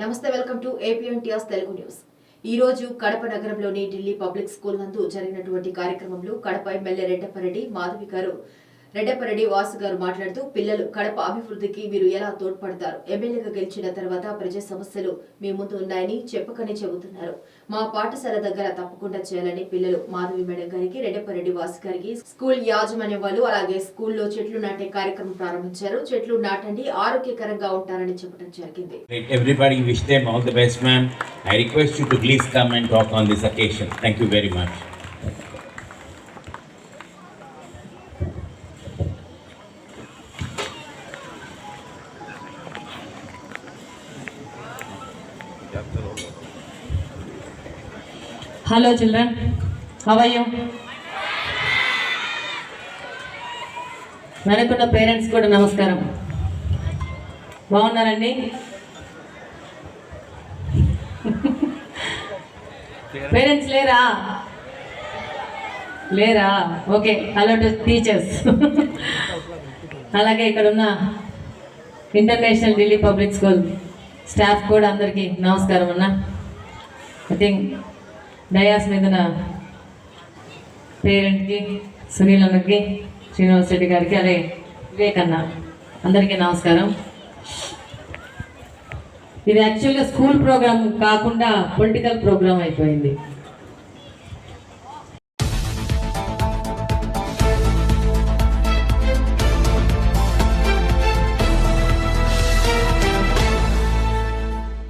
నమస్తే, welcome to ఏపీఎన్టీఆర్ Telugu news. ఈ రోజు కడప నగరంలోని ఢిల్లీ పబ్లిక్ స్కూల్ నందు జరిగినటువంటి కార్యక్రమంలో కడప ఎమ్మెల్యే రెడ్డపరెడ్డి మాధవి గారు రెడ్డపరెడ్డి వాసు గారు మాట్లాడుతూ, పిల్లలు కడప అభివృద్ధికి మీరు ఎలా తోడ్పడతారు? ఎమ్మెల్యేగా గెలిచిన తర్వాత ప్రజా సమస్యలు మీ ముందు ఉన్నాయని చెప్పకనే చెబుతున్నారు. మా పాఠశాల దగ్గర తప్పకుండా చేయాలని పిల్లలు మాధవి మేడం గారికి, రెడ్డపరెడ్డి వాసు గారికి, స్కూల్ యాజమాన్యం వాళ్ళు అలాగే స్కూల్లో చెట్లు నాటే కార్యక్రమం ప్రారంభించారు. చెట్లు నాటండి, ఆరోగ్యకరంగా ఉంటారని చెప్పడం జరిగింది. Everybody wish them all the best, ma'am. I request you to please come and talk on this occasion. Thank you very much. Hello children, how are you? మనకున్న పేరెంట్స్ కూడా నమస్కారం. బాగున్నారండి? పేరెంట్స్ లేరా? Okay, hello to teachers. అలాగే ఇక్కడ ఉన్న international Delhi public school staff కూడా అందరికీ నమస్కారం అన్న. ఐ థింక్ డయాస్ మీద పేరెంట్కి, సునీల్ అన్నకి, శ్రీనివాస్ రెడ్డి గారికి, అలాగే వివేక్ అన్న, అందరికీ నమస్కారం. ఇది యాక్చువల్గా స్కూల్ ప్రోగ్రామ్ కాకుండా పొలిటికల్ ప్రోగ్రామ్ అయిపోయింది.